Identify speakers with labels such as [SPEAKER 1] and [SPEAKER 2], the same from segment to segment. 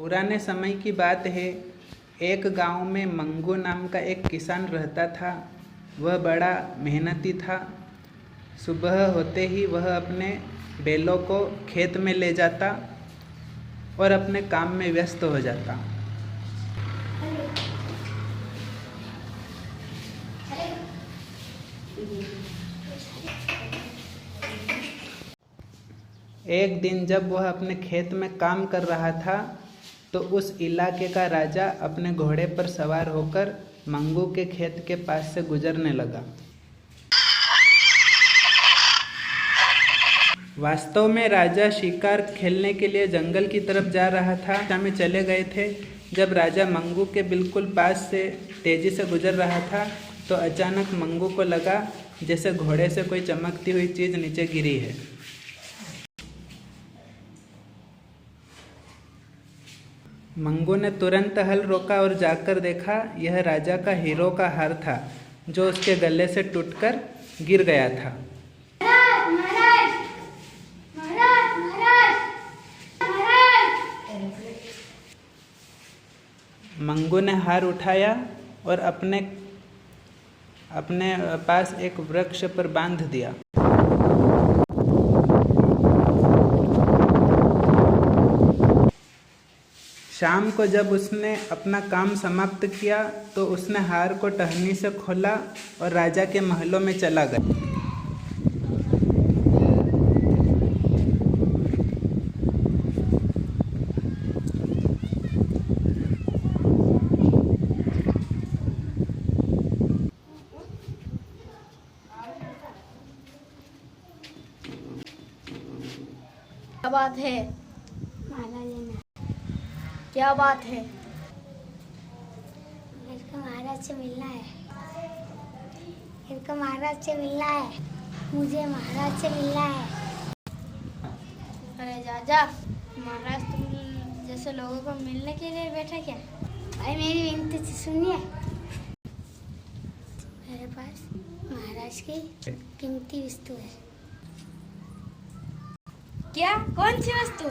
[SPEAKER 1] पुराने समय की बात है। एक गांव में मंगू नाम का एक किसान रहता था। वह बड़ा मेहनती था। सुबह होते ही वह अपने बैलों को खेत में ले जाता और अपने काम में व्यस्त हो जाता। एक दिन जब वह अपने खेत में काम कर रहा था तो उस इलाके का राजा अपने घोड़े पर सवार होकर मंगू के खेत के पास से गुजरने लगा। वास्तव में राजा शिकार खेलने के लिए जंगल की तरफ जा रहा था। में चले गए थे। जब राजा मंगू के बिल्कुल पास से तेजी से गुजर रहा था तो अचानक मंगू को लगा जैसे घोड़े से कोई चमकती हुई चीज नीचे गिरी है। मंगू ने तुरंत हल रोका और जाकर देखा यह राजा का हीरो का हार था जो उसके गले से टूटकर गिर गया था। मंगू ने हार उठाया और अपने पास एक वृक्ष पर बांध दिया। शाम को जब उसने अपना काम समाप्त किया तो उसने हार को टहनी से खोला और राजा के महलों में चला गया।
[SPEAKER 2] क्या बात है? क्या बात है?
[SPEAKER 3] मेरे को महाराज से मिलना है। मेरे को महाराज से मिलना है। मुझे महाराज से मिलना है।
[SPEAKER 2] अरे जा महाराज तुम जैसे लोगों को मिलने के लिए बैठा क्या?
[SPEAKER 3] भाई मेरी विनती से सुनिए। मेरे पास महाराज की कीमती वस्तु है।
[SPEAKER 2] क्या? कौन सी वस्तु?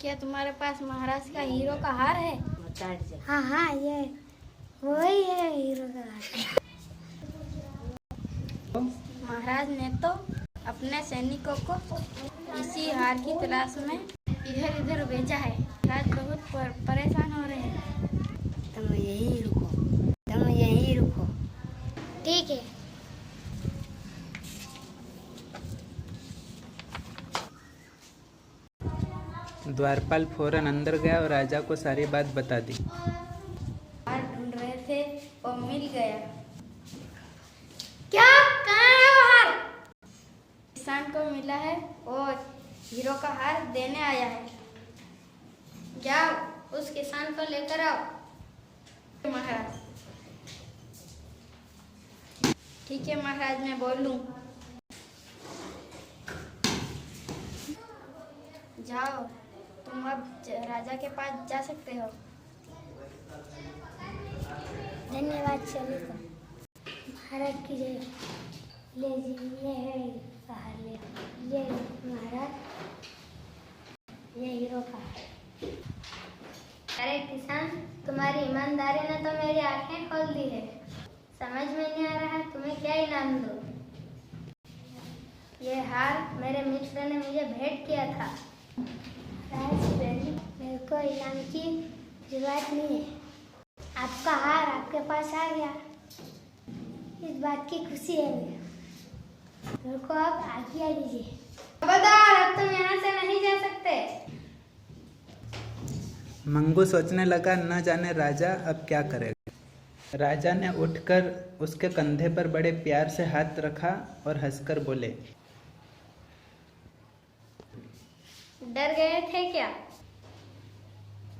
[SPEAKER 2] क्या तुम्हारे पास महाराज का हीरो का हार है?
[SPEAKER 3] हाँ ये वही है हीरो का हार।
[SPEAKER 2] महाराज ने तो अपने सैनिकों को इसी हार की तलाश में इधर उधर भेजा है। राज बहुत परेशान हो रहे हैं।
[SPEAKER 3] तुम यहीं रुको। ठीक है।
[SPEAKER 1] द्वारपाल फौरन अंदर गया और राजा को सारी बात बता दी।
[SPEAKER 2] हार ढूंढ रहे थे और मिल गया।
[SPEAKER 3] क्या? कहाँ है वो हार?
[SPEAKER 2] किसान को मिला है और हीरो का हार देने आया है। जाओ उस किसान को लेकर आओ। महाराज। ठीक है महाराज, मैं बोलूं। जाओ तुम अब राजा के पास जा सकते हो।
[SPEAKER 3] धन्यवाद सभी को। महाराज की जय। ले जी, ये है हार। ले महाराज, ये हीरो का हार। अरे किसान, तुम्हारी ईमानदारी ने तो मेरी आंखें खोल दी है। समझ में नहीं आ रहा तुम्हें क्या इनाम दो। ये हार मेरे मित्र ने मुझे भेंट किया था। मेरे को इनाम की जरूरत नहीं है। आपका हार आपके पास आ गया, इस बात की खुशी है मेरे को। आप आज्ञा दीजिए।
[SPEAKER 2] खबरदार, अब तुम यहाँ से नहीं जा सकते।
[SPEAKER 1] मंगू सोचने लगा न जाने राजा अब क्या करेगा। राजा ने उठकर उसके कंधे पर बड़े प्यार से हाथ रखा और हंसकर बोले,
[SPEAKER 3] डर गए थे क्या?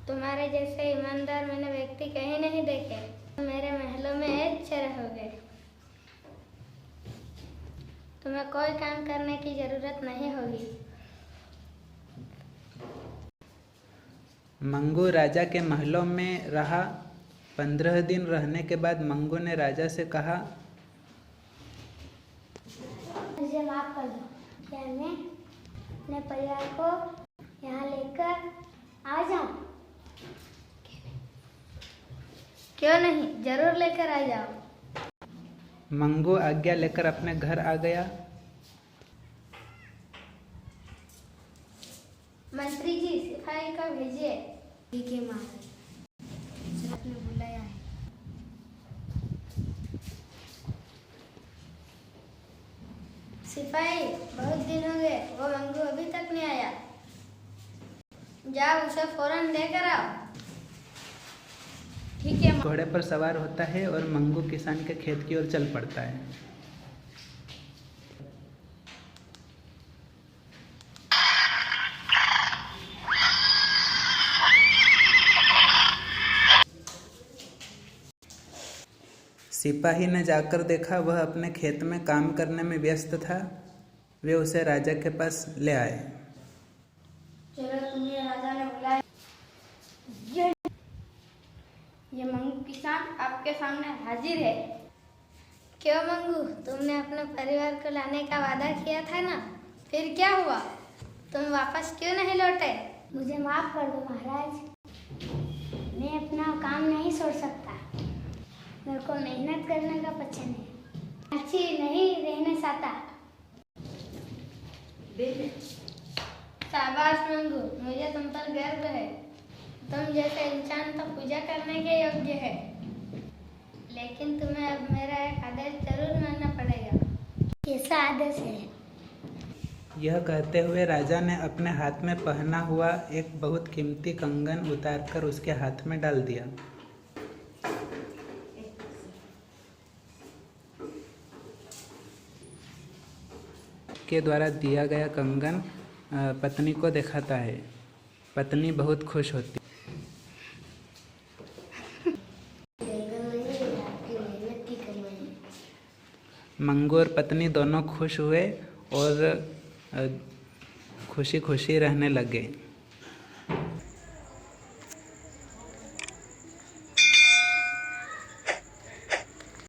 [SPEAKER 3] तुम्हारे जैसे ईमानदार मैंने व्यक्ति कहीं नहीं देखे। मेरे महलों में अच्छे रहोगे। तुम्हें कोई काम करने की जरूरत नहीं होगी।
[SPEAKER 1] मंगू राजा के महलों में रहा। 15 दिन रहने के बाद मंगू ने राजा से कहा,
[SPEAKER 3] मुझे माफ कर दो। क्या मैं अपने परिवार को यहाँ लेकर आ जाऊं? क्यों नहीं, जरूर लेकर आ जाओ।
[SPEAKER 1] मंगू आज्ञा लेकर अपने घर आ गया।
[SPEAKER 3] मंत्री जी, सिपाही का भेजिए। ठीक है महाराज, आपने बुलाया है। सिपाही, बहुत दिन हो गए, वो मंगू अभी तक नहीं आया। जाओ उसे फौरन लेकर आओ। ठीक है।
[SPEAKER 1] घोड़े पर सवार होता है और मंगू किसान के खेत की ओर चल पड़ता है। सिपाही ने जाकर देखा वह अपने खेत में काम करने में व्यस्त था। वे उसे राजा के पास ले आए।
[SPEAKER 2] चलो, तुम्हें राजा ने बुलाया। ये मंगू किसान आपके सामने हाजिर है।
[SPEAKER 3] क्यों मंगू, तुमने अपने परिवार को लाने का वादा किया था ना, फिर क्या हुआ? तुम वापस क्यों नहीं लौटे? मुझे माफ कर दो महाराज, मैं अपना काम नहीं छोड़ सकता। मेरे को मेहनत करने का पसंद है, अच्छी नहीं रहने चाहता।
[SPEAKER 2] शाबाश मंगू, मुझे तुम पर गर्व है। तुम जैसे इंसान तो पूजा करने के योग्य है।
[SPEAKER 3] लेकिन तुम्हें अब मेरा एक आदेश जरूर मानना पड़ेगा। कैसा आदेश है?
[SPEAKER 1] यह कहते हुए राजा ने अपने हाथ में पहना हुआ एक बहुत कीमती कंगन उतारकर उसके हाथ में डाल दिया। के द्वारा दिया गया कंगन पत्नी को दिखाता है। पत्नी बहुत खुश होती। मंगू और पत्नी दोनों खुश हुए और खुशी खुशी रहने लगे।